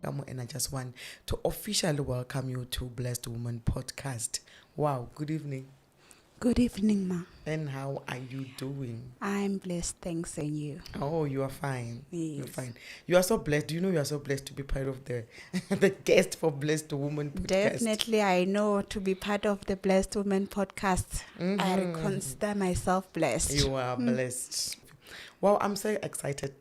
Makamu, and I just want to officially welcome you to Blessed Woman podcast. Wow, good evening. Good evening, Ma. And how are you doing? I'm blessed, thanks, and you? Oh, you are fine. You're Yes. fine. You are so blessed. Do you know you are so blessed to be part of the the guest for Blessed Woman podcast? Definitely, I know to be part of the Blessed Women podcast. I consider myself blessed. You are blessed. Well, I'm so excited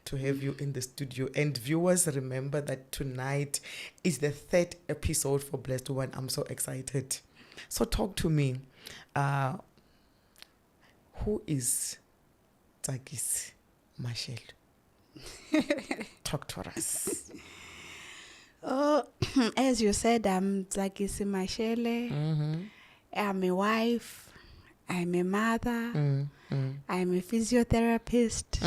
to have you in the studio. And viewers, remember that tonight is the third episode for Blessed Woman. I'm so excited. So talk to me. Who is Tsakisi Mashele? Talk to us. Oh, as you said, I'm Tsakisi Mashele. I'm a wife. I'm a mother. I'm a physiotherapist.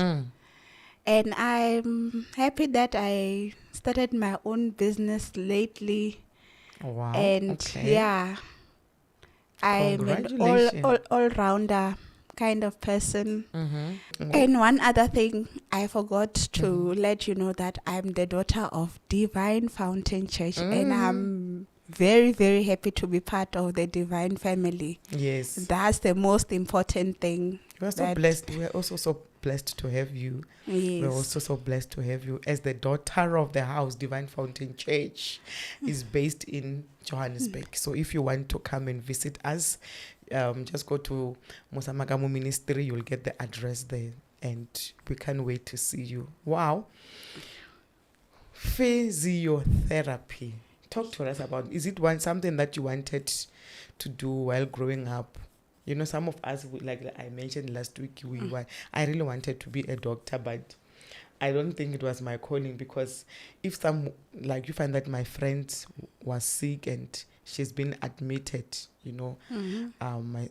And I'm happy that I started my own business lately. Wow. And okay. yeah, I'm an Congratulations. all-rounder kind of person. Mm-hmm. And one other thing, I forgot to let you know that I'm the daughter of Divine Fountain Church, and I'm very, very happy to be part of the Divine family. Yes. That's the most important thing. We are so blessed. We are also so blessed to have you. Yes. We're also so blessed to have you as the daughter of the house. Divine Fountain Church is based in Johannesburg. So if you want to come and visit us, just go to Makamu Ministry. You'll get the address there. And we can't wait to see you. Wow. Physiotherapy. Talk to us about, is it something that you wanted to do while growing up? You know, some of us, like I mentioned last week, I really wanted to be a doctor, but I don't think it was my calling, because if you find that my friend was sick and she's been admitted, you know,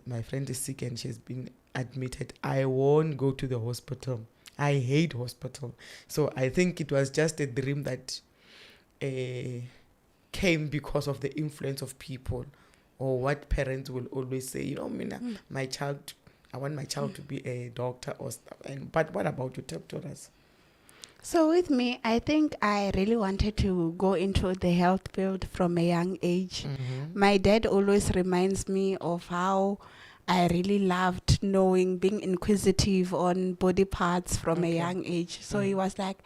my friend is sick and she's been admitted, I won't go to the hospital. I hate hospital. So I think it was just a dream that came because of the influence of people, or what parents will always say, you know, Mina, I want my child to be a doctor or stuff. But what about you? Talk to us. So with me, I think I really wanted to go into the health field from a young age. My dad always reminds me of how I really loved being inquisitive on body parts from a young age. So he was like,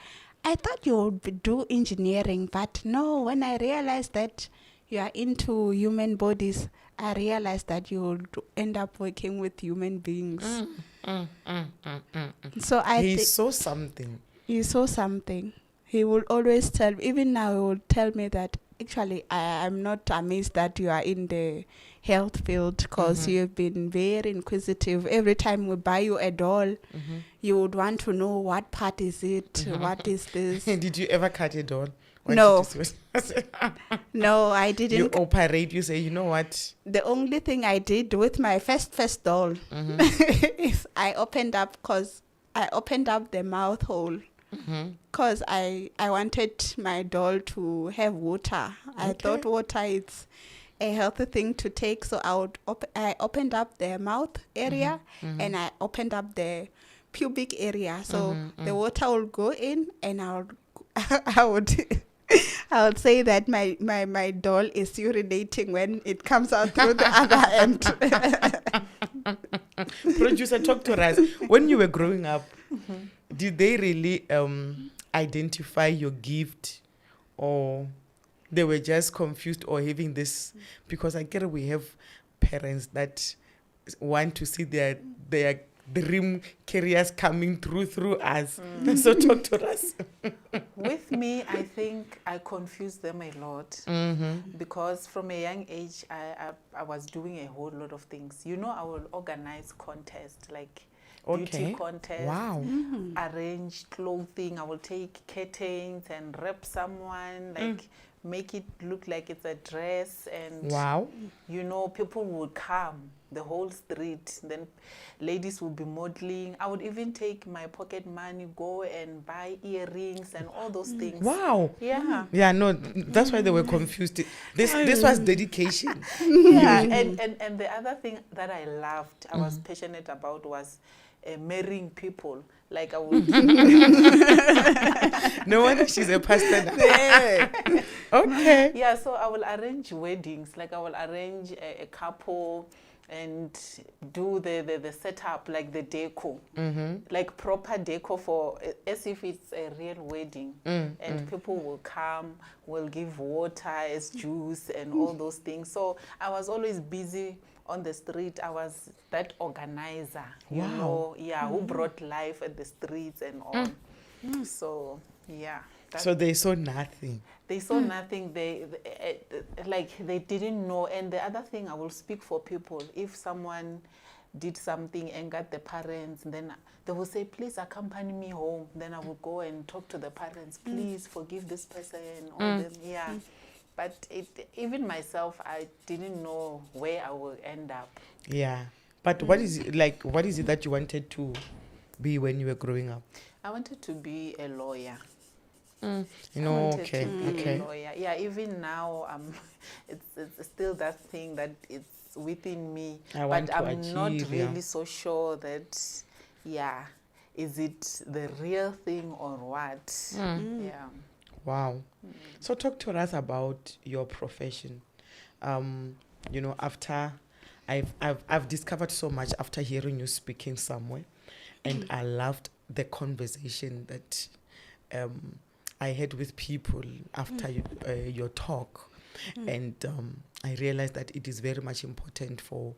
I thought you would do engineering, but no, when I realized that you are into human bodies, I realized that you would end up working with human beings. So He saw something. He saw something. He will always tell me, even now he will tell me that actually I'm not amazed that you are in the health field, because you've been very inquisitive. Every time we buy you a doll, you would want to know what part is it, what is this. Did you ever cut a doll? No. No, I didn't. You operate, you say, you know what? The only thing I did with my first doll is I opened up the mouth hole, because I wanted my doll to have water. I thought water is a healthy thing to take, so I opened up the mouth area and I opened up the pubic area, so the water will go in, and I would say that my doll is urinating when it comes out through the other end. Producer, talk to us. When you were growing up, did they really identify your gift, or they were just confused or having this? Because I get we have parents that want to see their dream careers coming through us. So talk to us. With me, I think I confused them a lot, because from a young age, I was doing a whole lot of things. You know, I will organize contests, like beauty contests, arrange clothing. I will take curtains and wrap someone, like make it look like it's a dress, and you know, people would come, the whole street. Then ladies would be modeling. I would even take my pocket money, go and buy earrings and all those things. Wow. Yeah. Yeah, no, that's why they were confused. This was dedication. Yeah, and the other thing that I loved, I was passionate about, was marrying people. Like I would. No wonder she's a pastor now. Yeah. Okay. Yeah, so I will arrange weddings. Like I will arrange a couple and do the setup, like the deco, like proper deco for as if it's a real wedding. And people will come, will give water as juice and all those things. So I was always busy on the street. I was that organizer, you Wow. know, yeah, who brought life at the streets and all. So yeah. So they saw nothing. They saw nothing. They like they didn't know. And the other thing, I will speak for people. If someone did something, angered the parents, then they will say, "Please accompany me home." Then I will go and talk to the parents. Please forgive this person. All them. Yeah. But even myself, I didn't know where I will end up. Yeah. But what is it like? What is it that you wanted to be when you were growing up? I wanted to be a lawyer. You I know, wanted okay, to be okay. a lawyer. Yeah, even now, it's still that thing that it's within me. I want but to I'm not achieve, really yeah. so sure that, yeah, is it the real thing or what? Yeah. Wow. So talk to us about your profession. You know, after I've discovered so much after hearing you speaking somewhere, and I loved the conversation that I had with people after your talk, and I realized that it is very much important for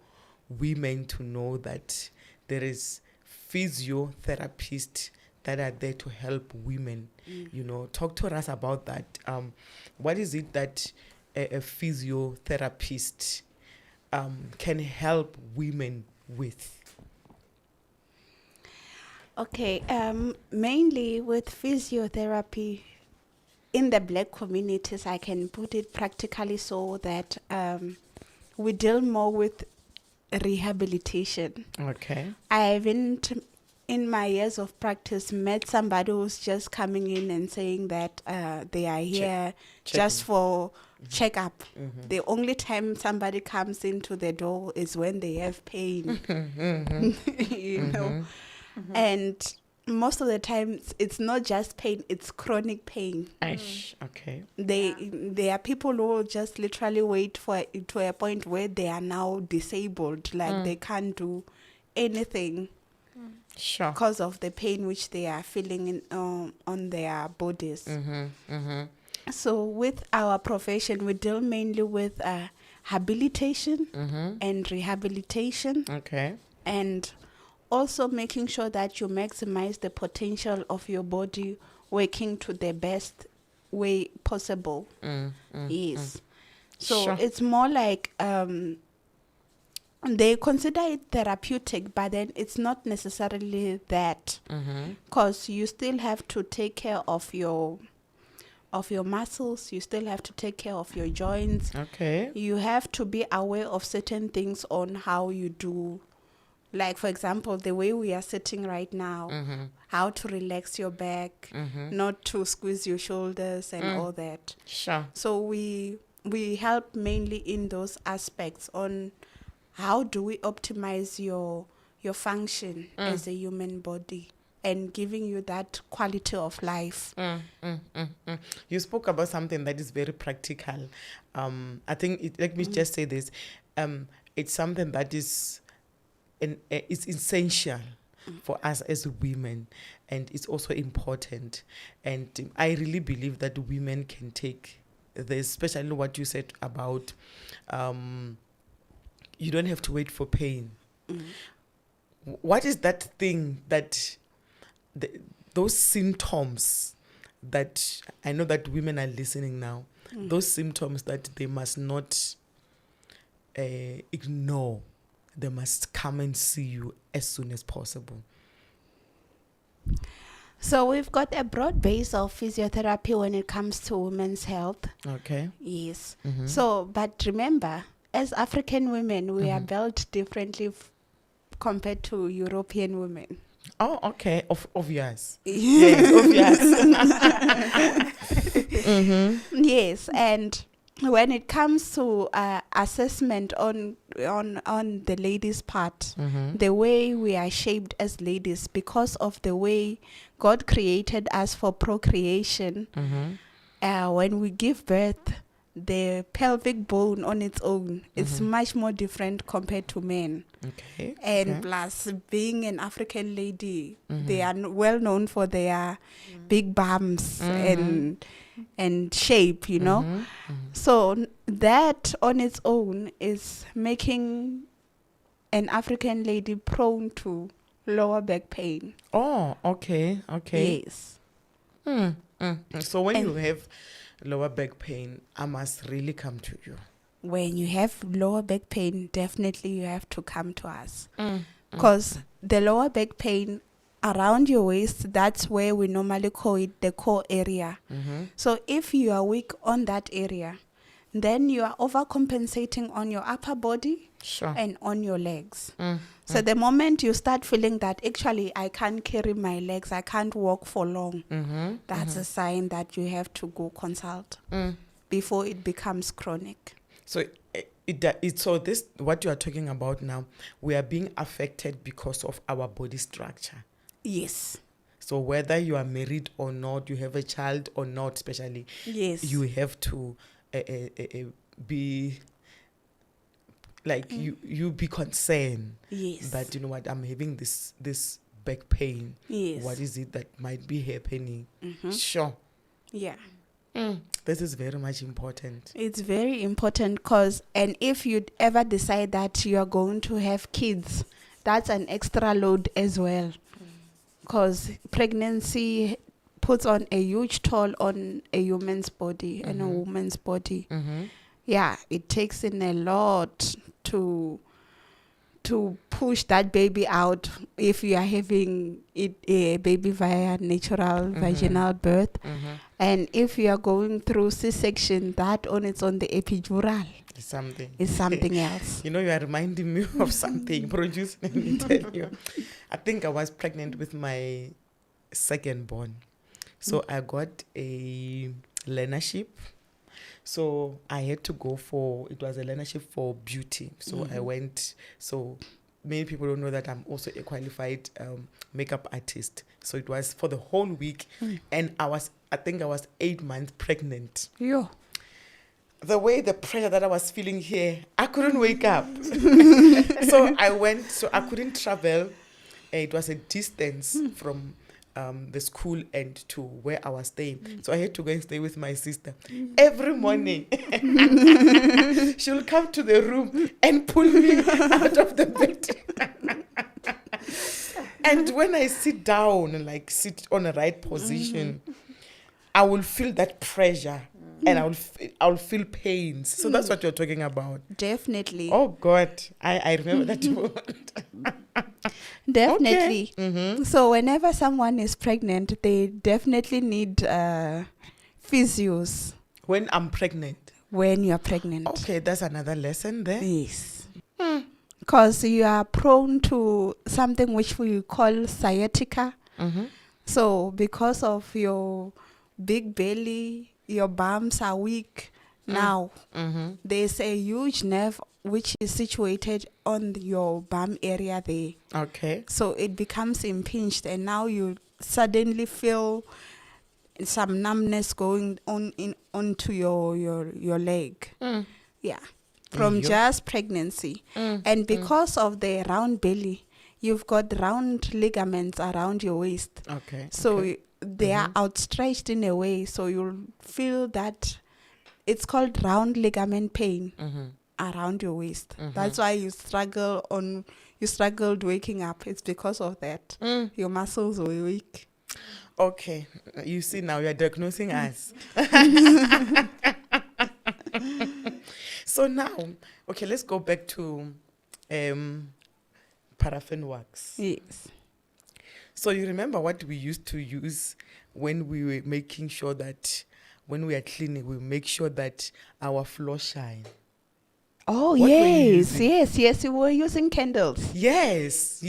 women to know that there is physiotherapists that are there to help women. You know, talk to us about that. What is it that a physiotherapist can help women with? Okay, mainly with physiotherapy in the Black communities, I can put it practically so that we deal more with rehabilitation. Okay. I haven't, in my years of practice, met somebody who's just coming in and saying that they are here just for checkup. The only time somebody comes into the door is when they have pain. You know. And most of the time, it's not just pain, it's chronic pain. Okay. There are people who will just literally wait to a point where they are now disabled, like they can't do anything Sure. because of the pain which they are feeling on their bodies. So with our profession, we deal mainly with habilitation and rehabilitation. Okay. And also making sure that you maximize the potential of your body working to the best way possible. Yes. So Sure. it's more like they consider it therapeutic, but then it's not necessarily that, because you still have to take care of your muscles, you still have to take care of your joints. Okay. You have to be aware of certain things on how you do. Like, for example, the way we are sitting right now, how to relax your back, not to squeeze your shoulders and all that. Sure. So we help mainly in those aspects on how do we optimize your function as a human body and giving you that quality of life. You spoke about something that is very practical. I think, let me just say this. It's something that is it's essential for us as women, and it's also important. And I really believe that women can take this, especially what you said about you don't have to wait for pain. What is that thing that those symptoms that I know that women are listening now, those symptoms that they must not ignore? They must come and see you as soon as possible. So we've got a broad base of physiotherapy when it comes to women's health. Okay. Yes. So, but remember, as African women, we are built differently compared to European women. Oh, okay. Obvious. Yes, obvious. Yes, and when it comes to assessment on on the ladies' part, Mm-hmm. the way we are shaped as ladies, because of the way God created us for procreation. Mm-hmm. When we give birth, the pelvic bone on its own is Mhm. much more different compared to men. Okay. And okay. plus, being an African lady, Mhm. they are well known for their big bums Mhm. and shape, you know. Mhm. Mhm. So that on its own is making an African lady prone to lower back pain. Oh, okay. Okay. Yes. Mm. So when you And have lower back pain, I must really come to you. when you have lower back pain, definitely you have to come to us. Mm. Because the lower back pain around your waist, that's where we normally call it the core area. Mm-hmm. So if you are weak on that area, then you are overcompensating on your upper body Sure. and on your legs. Mm. So the moment you start feeling that actually I can't carry my legs, I can't walk for long, Mm-hmm. that's a sign that you have to go consult before it becomes chronic. So so this what you are talking about now, we are being affected because of our body structure. Yes. So whether you are married or not, you have a child or not, especially, Yes. you have to be like you be concerned Yes. that, you know what, I'm having this back pain. Yes. What is it that might be happening? Mm-hmm. Sure. Yeah. This is very much important. It's very important because, and if you ever decide that you are going to have kids, that's an extra load as well. Because pregnancy puts on a huge toll on a human's body and a woman's body. Mm-hmm. Yeah, it takes in a lot to push that baby out if you are having a baby via natural vaginal birth. Mm-hmm. And if you are going through C-section, that on its own, the epidural Something. is something else. You know, you are reminding me of something. Produce, let me tell you. I think I was pregnant with my second born. So I got a learnership. So I had to go it was a learnership for beauty. So I went, so many people don't know that I'm also a qualified makeup artist. So it was for the whole week. And I think I was 8 months pregnant. Yo. The way the pressure that I was feeling here, I couldn't wake up. So I couldn't travel. It was a distance from the school and to where I was staying. So I had to go and stay with my sister. Every morning, she will come to the room and pull me out of the bed. And when I sit down and like sit on a right position, I will feel that pressure. And I will feel pains. So that's what you're talking about. Definitely. Oh God, I remember that moment. Definitely. Okay. Mm-hmm. So whenever someone is pregnant, they definitely need physios When I'm pregnant. when you are pregnant. Okay, that's another lesson there. Yes. Because you are prone to something which we call sciatica. Mm-hmm. So because of your big belly, your bums are weak. Now, there's a huge nerve which is situated on your bum area there. Okay. So it becomes impinged, and now you suddenly feel some numbness going on onto your leg. Yeah, from just pregnancy. And because of the round belly, you've got round ligaments around your waist. Okay. So okay. they are outstretched in a way, so you'll feel that it's called round ligament pain around your waist. That's why you struggled waking up. It's because of that. Your muscles were weak. Okay. You see, now you're diagnosing us. So now, okay, let's go back to paraffin wax. Yes. So you remember what we used to use when we were making sure that when we are cleaning, we make sure that our floor shine. Oh, What were you yes, using? yes. You were using candles. Yes.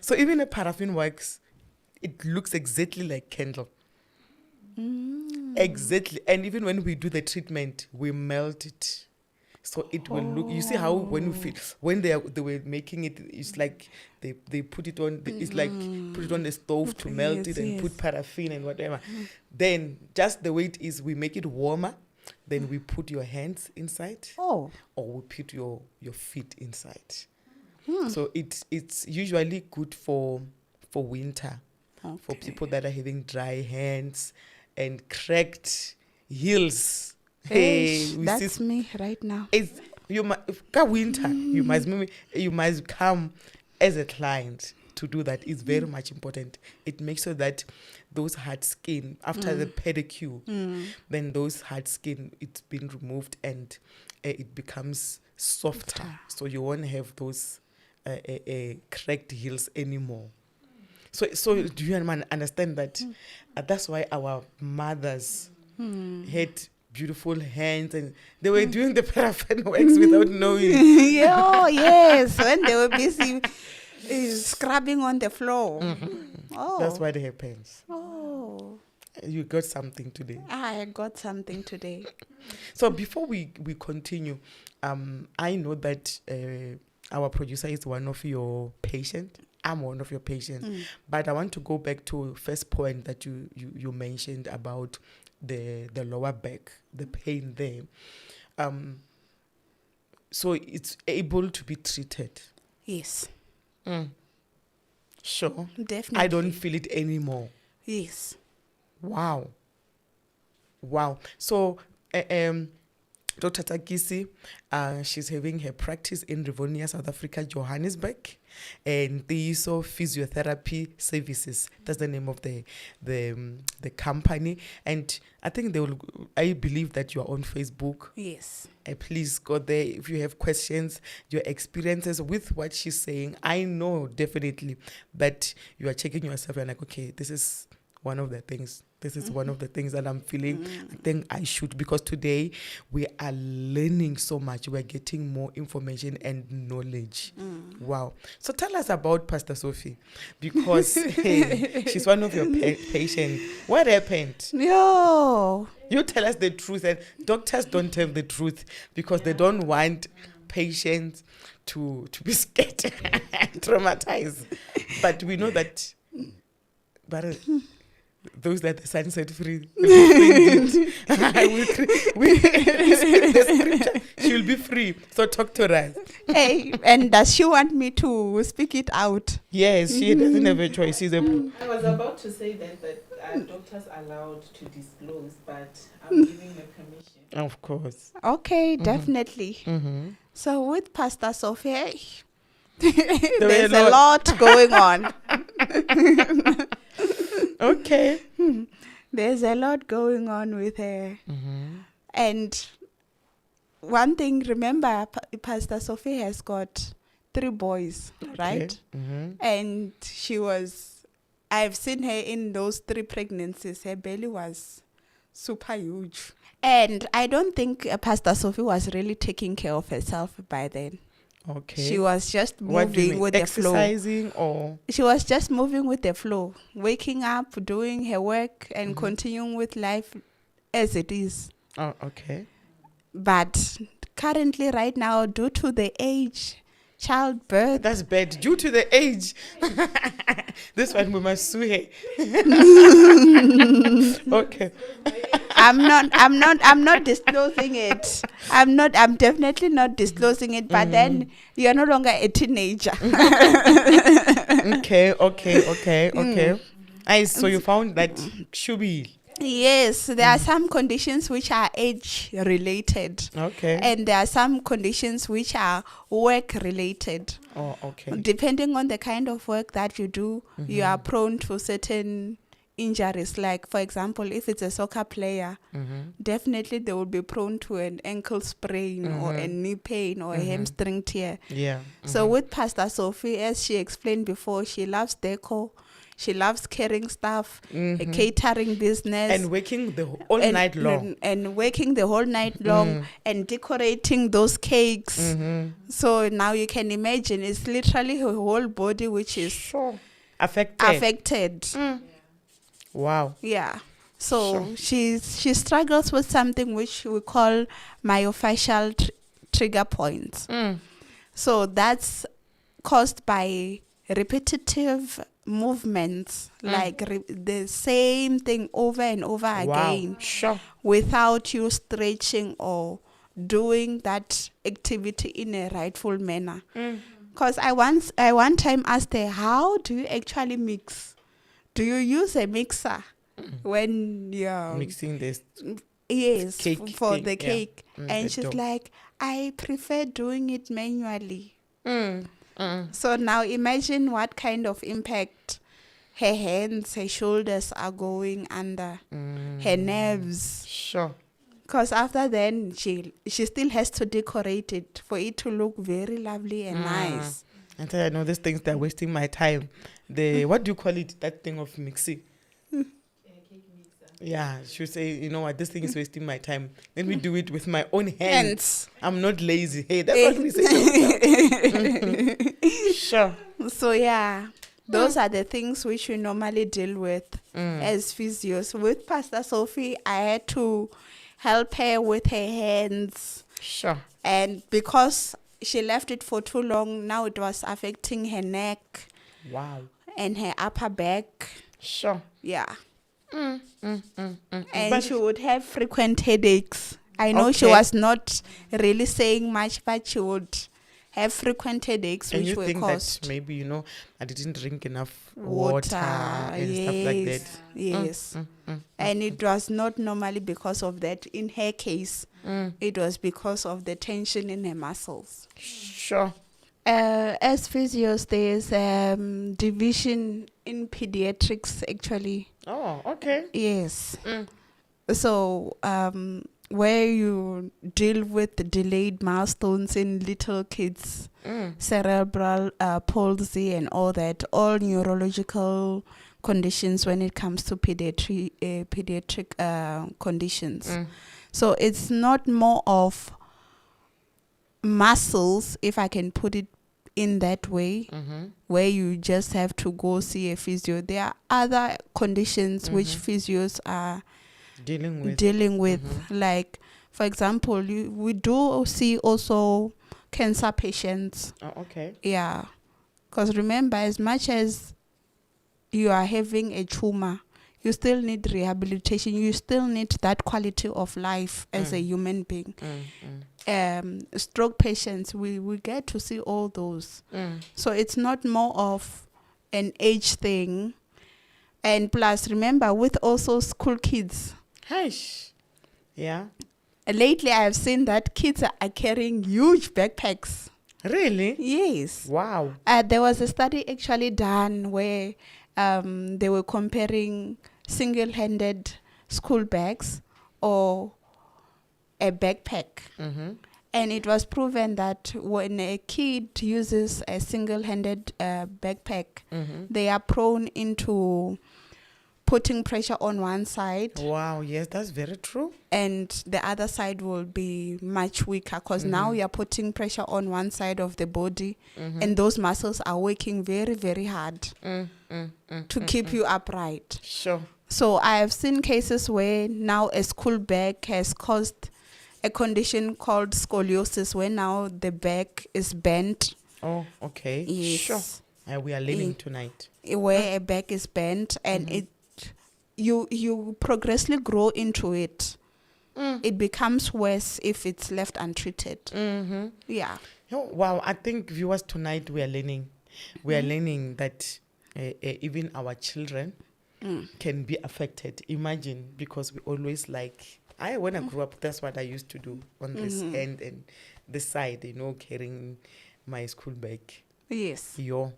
So even a paraffin wax, it looks exactly like candle. Exactly. And even when we do the treatment, we melt it. So it will look. You see how when you feel when they were making it, it's like they put it on. It's like put it on the stove to melt it and put paraffin and whatever. Then just the way it is, we make it warmer. Then we put your hands inside. Oh. Or we put your feet inside. So it's usually good for winter, for people that are having dry hands and cracked heels. Hey, we that's see- me right now. It's winter. You must come as a client to do that. It's very much important. It makes sure that those hard skin after the pedicure, then those hard skin it's been removed and it becomes softer. So you won't have those cracked heels anymore. So do you understand that? That's why our mothers had beautiful hands and they were doing the paraffin wax without knowing. Oh, yes, when they were busy scrubbing on the floor. Oh. That's what happens. Oh. You got something today. I got something today. So before we continue, I know that our producer is one of your patients. I'm one of your patients. But I want to go back to first point that you mentioned about the lower back, the pain there. So it's able to be treated. Yes. Sure. Definitely. I don't feel it anymore. Yes. Wow. So, Dr. Takisi, she's having her practice in Rivonia, South Africa, Johannesburg, and these are physiotherapy services. That's the name of the company, and I think I believe that you are on Facebook. Yes. Please go there if you have questions, your experiences with what she's saying. I know definitely that you are checking yourself and like, okay, this is one of the things. This is one of the things that I'm feeling. I think I should, because today we are learning so much. We're getting more information and knowledge. Wow. So tell us about Pastor Sophie, because she's one of your patients. What happened? No. You tell us the truth, and doctors don't tell the truth because they don't want patients to be scared, traumatized. But we know that, but those that the sun set free, we speak the scripture, she'll be free. So talk to us. Hey, and does she want me to speak it out? Yes, she doesn't have a choice. She's a I was about to say that doctors are allowed to disclose, but I'm giving her permission. of course. Okay, definitely. So with Pastor Sophie, there's were a lot going on. Okay. There's a lot going on with her. And one thing, remember, Pastor Sophie has got 3 boys, right? And I've seen her in those 3 pregnancies. Her belly was super huge. And I don't think Pastor Sophie was really taking care of herself by then. Okay. She was just What do you moving mean? with the flow. Exercising or? She was just moving with the flow, waking up, doing her work, and continuing with life as it is. Oh, okay. But currently, right now, due to the age, childbirth. That's bad. Due to the age. This one we must sue her. Okay. I'm not disclosing it. I'm definitely not disclosing it, but then you're no longer a teenager. Okay. So you found that should be. Yes, there are some conditions which are age related. Okay. And there are some conditions which are work related. Oh, okay. Depending on the kind of work that you do, you are prone to certain injuries. Like, for example, if it's a soccer player, definitely they will be prone to an ankle sprain or a knee pain or a hamstring tear. Yeah. So with Pastor Sophie, as she explained before, she loves deco. She loves carrying stuff, a catering business. And working the whole night long. And working the whole night long and decorating those cakes. So now you can imagine it's literally her whole body which is affected. Wow. Yeah. So she struggles with something which we call myofascial trigger points. So that's caused by repetitive movements, like the same thing over and over again, Sure. without you stretching or doing that activity in a rightful manner. Because I one time asked her, how do you actually mix? Do you use a mixer when you're Mixing this. yes, cake for thing, the yeah. cake? The And she's dough. like, I prefer doing it manually. So now imagine what kind of impact her hands, her shoulders are going under, her nerves. Sure. Because after then, she still has to decorate it for it to look very lovely and nice. And I know these things, they're wasting my time. The what do you call it? That thing of mixing. Yeah, she would say, you know what, this thing is wasting my time. Let me do it with my own hands. I'm not lazy. Hey, that's what we say. Sure. So yeah, those are the things which we normally deal with as physios. With Pastor Sophie, I had to help her with her hands. Sure. And because she left it for too long, now it was affecting her neck Wow. and her upper back. Sure. Yeah. And But- she would have frequent headaches. I know she Okay. was not really saying much, but she would have frequent headaches, And which you were think caused that maybe, I didn't drink enough water and stuff like that. Yes. And it was not normally because of that. In her case, it was because of the tension in her muscles. Sure. As physios, there's division in pediatrics, actually. Oh, okay. Yes. So, where you deal with the delayed milestones in little kids, cerebral palsy and all that, all neurological conditions when it comes to pediatric conditions. So it's not more of muscles, if I can put it in that way, where you just have to go see a physio. There are other conditions which physios are Dealing with. like, for example, we do see also cancer patients. Oh, okay. Yeah, because remember, as much as you are having a tumor, you still need rehabilitation. You still need that quality of life as a human being. Stroke patients, we get to see all those. So it's not more of an age thing. And plus, remember, with also school kids, Hush. Yeah. lately I have seen that kids are carrying huge backpacks. Really? Yes. Wow. There was a study actually done where they were comparing single-handed school bags or a backpack. And it was proven that when a kid uses a single-handed backpack, they are prone into putting pressure on one side, Wow, yes, that's very true. and the other side will be much weaker because now you're putting pressure on one side of the body, and those muscles are working very, very hard to keep you upright. Sure. So I have seen cases where now a school bag has caused a condition called scoliosis, where now the back is bent. Oh, okay. Yes. Sure. We are learning tonight. Where a back is bent, and you progressively grow into it. It becomes worse if it's left untreated. Yeah. Oh, wow, I think viewers tonight we are learning. We are learning that even our children can be affected. Imagine, because we always when I grew up, that's what I used to do on this end and this side, carrying my school bag. Yes. Yo.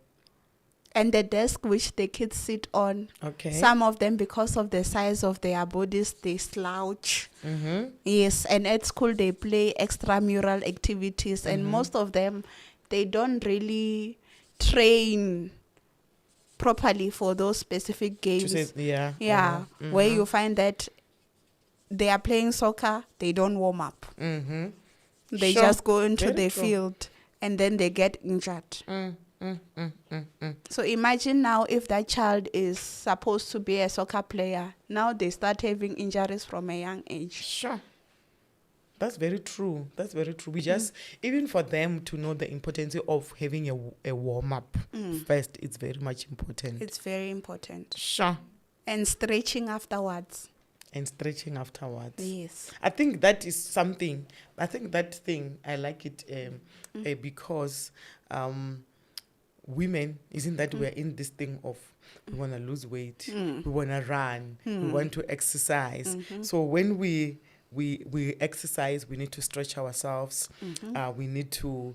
And the desk which the kids sit on, Okay. some of them, because of the size of their bodies, they slouch. Yes, and at school they play extramural activities, and most of them, they don't really train properly for those specific games. Yeah. Where you find that they are playing soccer, they don't warm up. They Sure. just go into Very the true. field and then they get injured. So imagine now if that child is supposed to be a soccer player, now they start having injuries from a young age. Sure. That's very true. That's very true. We just, even for them to know the importance of having a warm-up first, it's very much important. It's very important. Sure. And stretching afterwards. And stretching afterwards. Yes. I think that is something. I think that thing, I like it because women, isn't that we're in this thing of we want to lose weight, we want to run, we want to exercise. So when we exercise, we need to stretch ourselves. We need to,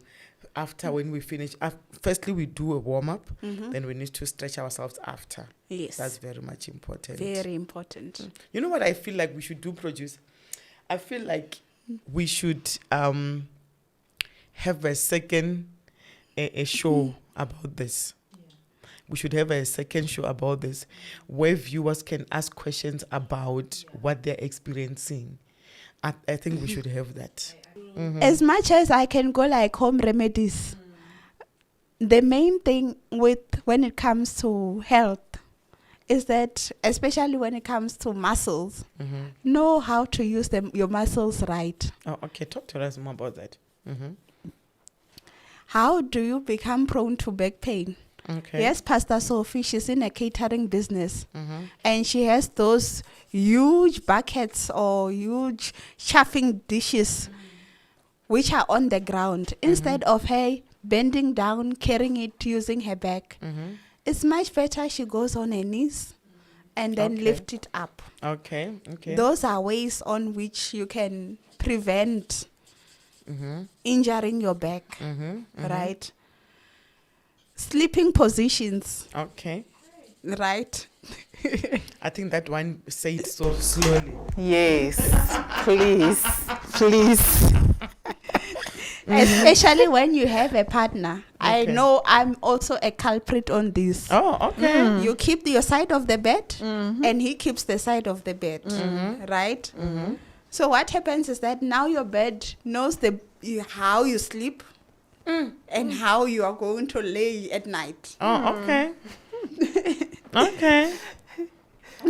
after when we finish, firstly we do a warm-up, then we need to stretch ourselves after. Yes. That's very much important. Very important. You know what I feel like we should do, Produce? I feel like we should have a second a show about this. We should have a second show about this where viewers can ask questions about what they're experiencing. I think we should have that. As much as I can go like home remedies, the main thing when it comes to health is that, especially when it comes to muscles, know how to use your muscles right. Oh, okay. Talk to us more about that. How do you become prone to back pain? Okay. Yes, Pastor Sophie, she's in a catering business, and she has those huge buckets or huge chafing dishes which are on the ground. Instead of her bending down, carrying it using her back, it's much better she goes on her knees and then lift it up. Okay. Those are ways on which you can prevent injuring your back, right? Sleeping positions. Okay. Right. I think that one say it so slowly. Yes, please. Especially when you have a partner. I Okay. know I'm also a culprit on this. Oh, okay. You keep your side of the bed and he keeps the side of the bed, right? So what happens is that now your bed knows how you sleep and how you are going to lay at night. Oh, okay. Okay.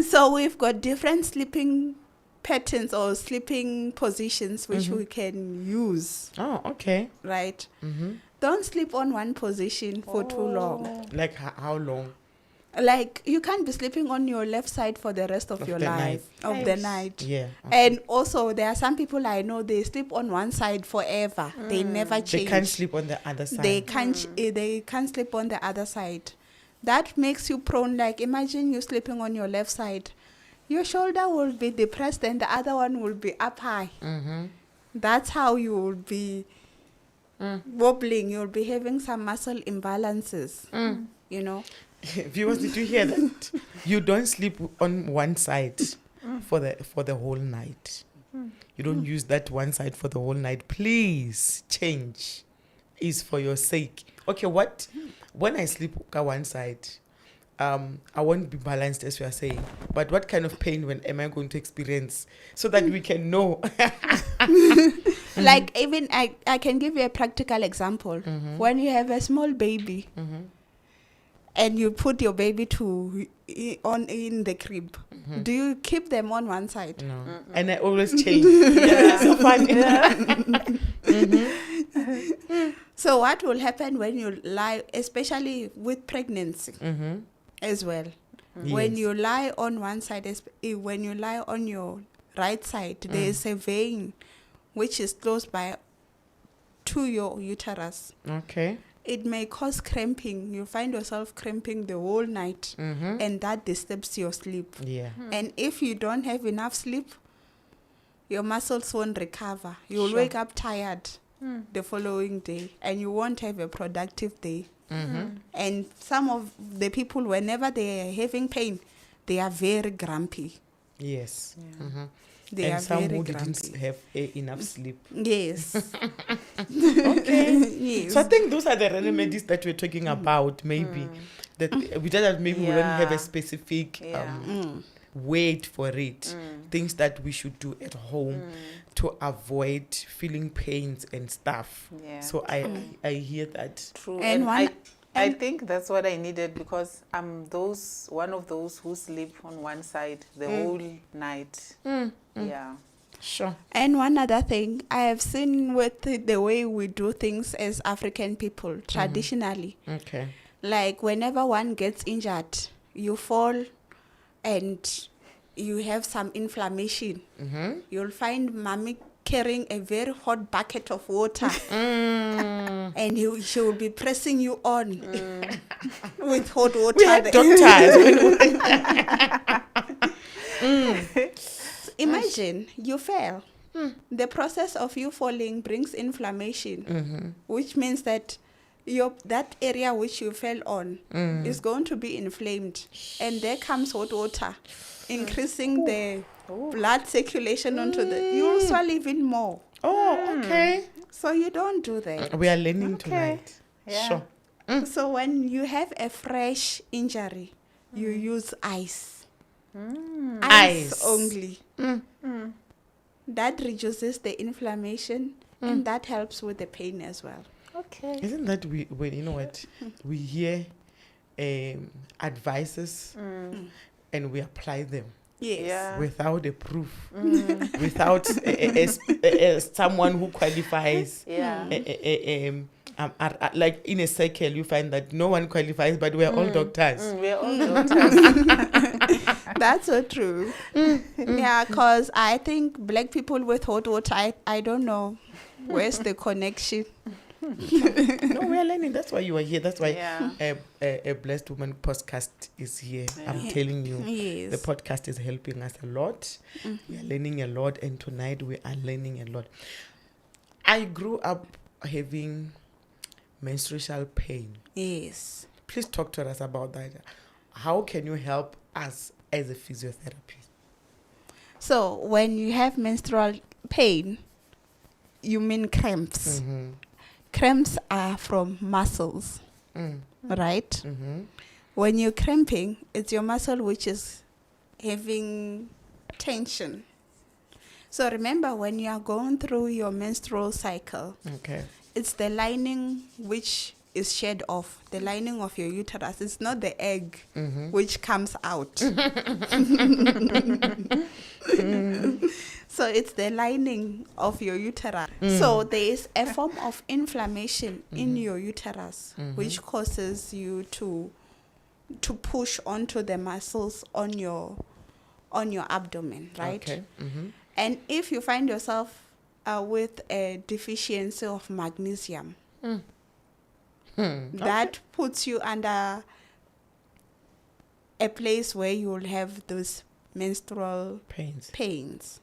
So we've got different sleeping patterns or sleeping positions which we can use, Oh, okay. right? Don't sleep on one position for too long. Like how long? Like you can't be sleeping on your left side for the rest of your the life, of the night. Yeah. And also there are some people I know, they sleep on one side forever. They never They change. can't sleep on the other side. They can't sleep on the other side. That makes you prone. Like imagine you sleeping on your left side, your shoulder will be depressed and the other one will be up high. That's how you will be wobbling. You'll be having some muscle imbalances. You know. Viewers, did you hear that? You don't sleep on one side for the whole night. You don't use that one side for the whole night. Please change. Is for your sake. Okay, when I sleep on one side, I won't be balanced as you are saying. But what kind of pain am I going to experience so that we can know? Like even I can give you a practical example. When you have a small baby and you put your baby in the crib, do you keep them on one side? No. And I always change. It's so funny. So what will happen when you lie, especially with pregnancy as well? When Yes. you lie on one side, when you lie on your right side, there is a vein which is close by to your uterus. Okay. It may cause cramping. You find yourself cramping the whole night, and that disturbs your sleep. Yeah. And if you don't have enough sleep, your muscles won't recover. You'll Sure. wake up tired the following day, and you won't have a productive day. And some of the people, whenever they are having pain, they are very grumpy. Yes. They And are some very who grumpy. didn't have enough sleep. Yes. Okay. Yes. So I think those are the remedies that we're talking about. Maybe that we don't we don't have Yeah. a specific Yeah. weight for it. Things that we should do at home to avoid feeling pains and stuff. Yeah. So I hear that. True. And one- I think that's what I needed, because I'm one of those who sleep on one side the whole night. Yeah. Sure. And one other thing I have seen with the way we do things as African people traditionally, Okay. like whenever one gets injured, you fall and you have some inflammation. You'll find mommy carrying a very hot bucket of water and she will be pressing you on with hot water. We had doctors. Imagine you fell. The process of you falling brings inflammation, which means that that area which you fell on is going to be inflamed, and there comes hot water, increasing the blood circulation onto you'll swell even more. Oh, okay. So you don't do that. We are learning tonight. Yeah. Sure. So when you have a fresh injury, you use ice. Ice. Only. That reduces the inflammation and that helps with the pain as well. Okay. Isn't that when you know what we hear advices and we apply them Yes. Yeah. without a proof, without someone who qualifies. Yeah. Like in a circle, you find that no one qualifies, but we're all doctors. We're all doctors. That's so true. Yeah, because I think black people with hot water, I don't know where's the connection. No, we are learning. That's why you are here. That's why Yeah. a Blessed Woman podcast is here. Yeah. I'm telling you. Yes. The podcast is helping us a lot. We are learning a lot, and tonight we are learning a lot. I grew up having menstrual pain. Yes. Please talk to us about that. How can you help us as a physiotherapist? So when you have menstrual pain, you mean cramps. Cramps are from muscles, right? When you're cramping, it's your muscle which is having tension. So remember, when you are going through your menstrual cycle, Okay. it's the lining which is shed off, the lining of your uterus. It's not the egg which comes out. So it's the lining of your uterus. So there is a form of inflammation in your uterus which causes you to push onto the muscles on your abdomen, right? Okay. And if you find yourself with a deficiency of magnesium, that puts you under a place where you will have those menstrual pains.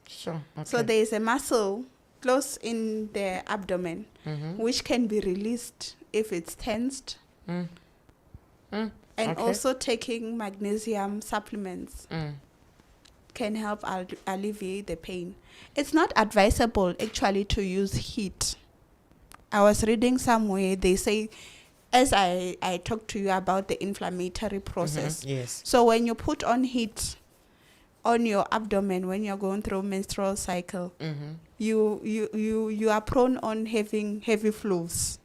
Sure. Okay. So there is a muscle close in the abdomen which can be released if it's tensed. And also taking magnesium supplements can help alleviate the pain. It's not advisable actually to use heat. I was reading somewhere, they say, as I talked to you about the inflammatory process. Yes. So when you put on heat on your abdomen when you're going through menstrual cycle, you are prone on having heavy flows.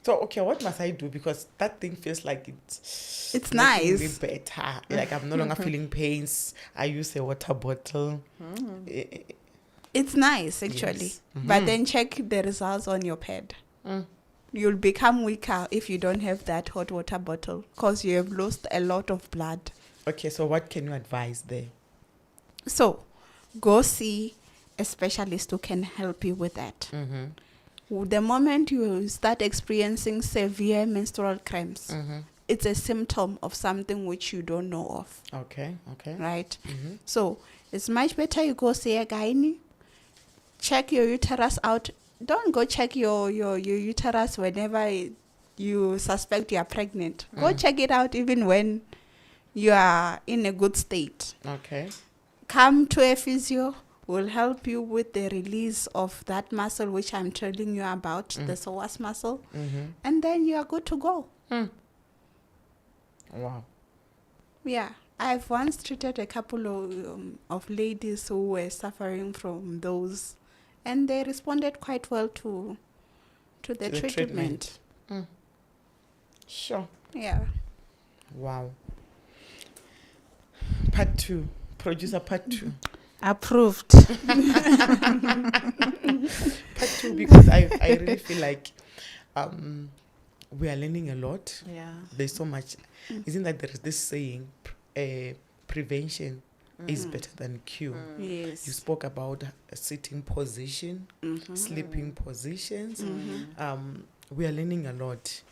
So, okay, what must I do? Because that thing feels like it's nice. Me better. Like I'm no longer feeling pains. I use a water bottle. It's nice, actually. Yes. But then check the results on your pad. You'll become weaker if you don't have that hot water bottle because you have lost a lot of blood. Okay, so what can you advise there? So, go see a specialist who can help you with that. The moment you start experiencing severe menstrual cramps, it's a symptom of something which you don't know of. Okay. Right? So, it's much better you go see a gynae, check your uterus out. Don't go check your uterus whenever you suspect you are pregnant. Go check it out even when you are in a good state. Okay. Come to a physio, will help you with the release of that muscle which I'm telling you about, the psoas muscle, and then you are good to go. Wow. Yeah. I've once treated a couple of ladies who were suffering from those, and they responded quite well to the treatment. Sure. Yeah. Wow. Part 2. Producer, part 2. Approved. Part two, because I really feel like we are learning a lot. Yeah. There's so much. Isn't that there is this saying, prevention is better than cure. You Yes. spoke about a sitting position, sleeping positions. We are learning a lot,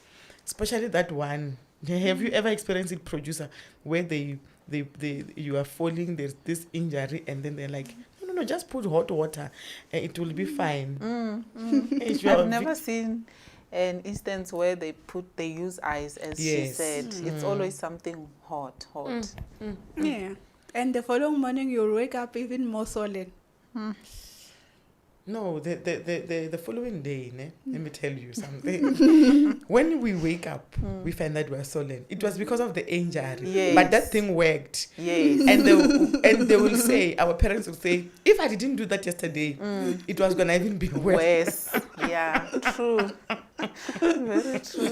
especially that one. Have you ever experienced it, producer, where they you are falling, there's this injury, and then they're like, no, just put hot water, and it will be fine. If you are I've never seen an instance where they use ice, as she Yes. said. It's always something hot. Yeah. And the following morning you'll wake up even more swollen. No, the following day, let me tell you something. When we wake up, we find that we're swollen. It was because of the injury. Yes. But that thing worked. Yes. And they will say, our parents will say, if I didn't do that yesterday, it was going to even be worse. Yeah, true. Very true.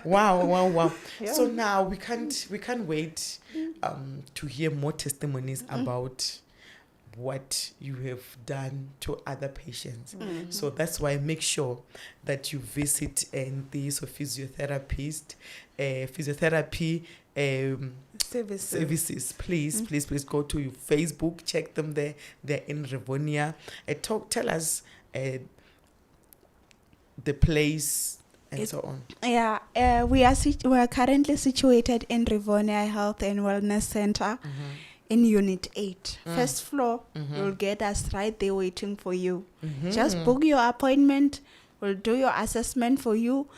Wow. Yeah. So now we can't wait to hear more testimonies about what you have done to other patients. So that's why make sure that you visit the physiotherapy services. Please go to your Facebook, check them there. They're in Rivonia. Tell us the place and so on. Yeah, we are currently situated in Rivonia Health and Wellness Center in Unit 8. First floor, you'll get us right there waiting for you. Just book your appointment. We'll do your assessment for you.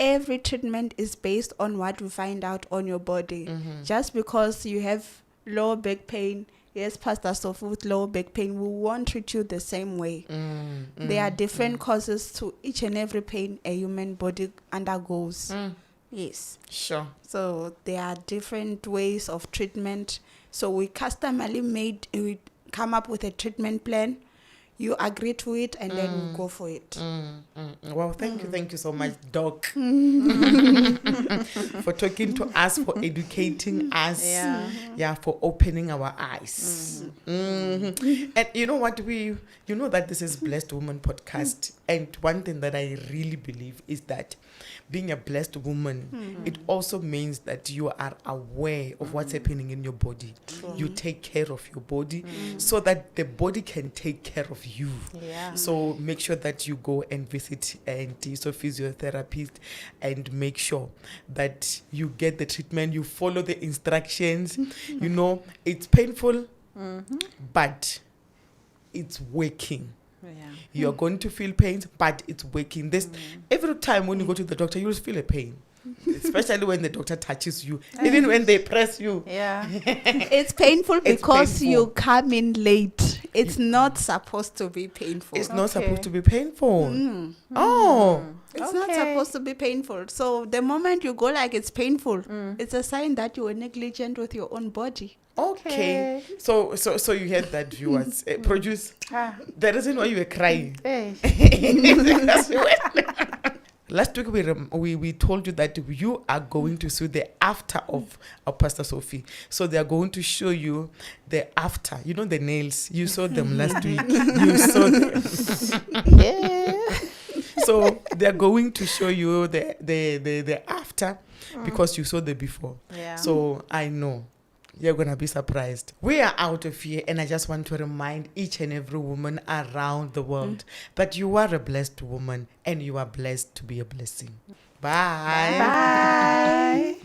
Every treatment is based on what we find out on your body. Just because you have lower back pain, yes, Pastor Sophie, with lower back pain, we won't treat you the same way. There are different causes to each and every pain a human body undergoes. Yes. Sure. So there are different ways of treatment. So we we come up with a treatment plan. You agree to it, and then we go for it. Well, thank you so much, Doc, for talking to us, for educating us, for opening our eyes. And you know what, you know that this is Blessed Woman podcast, and one thing that I really believe is that being a blessed woman, it also means that you are aware of what's happening in your body. You take care of your body so that the body can take care of you. Yeah. So make sure that you go and visit a physiotherapist and make sure that you get the treatment, you follow the instructions. You know, it's painful, but it's working. Yeah. You're going to feel pain, but it's working. This every time when you go to the doctor, you'll feel a pain. Especially when the doctor touches you, even when they press you. Yeah. It's painful It's because painful. you come in late. It's not supposed to be painful. It's not Okay. supposed to be painful. Oh, It's not supposed to be painful. So the moment you go like it's painful, it's a sign that you were negligent with your own body. okay. So you heard that, viewers. Produce. The reason why you were crying. Hey. Last week we told you that you are going to see the after of Pastor Sophie. So they are going to show you the after. You know the nails. You saw them last week. You saw them. Yeah. So they are going to show you the after because you saw the before. Yeah. So I know you're going to be surprised. We are out of here, and I just want to remind each and every woman around the world that you are a blessed woman and you are blessed to be a blessing. Bye. Bye.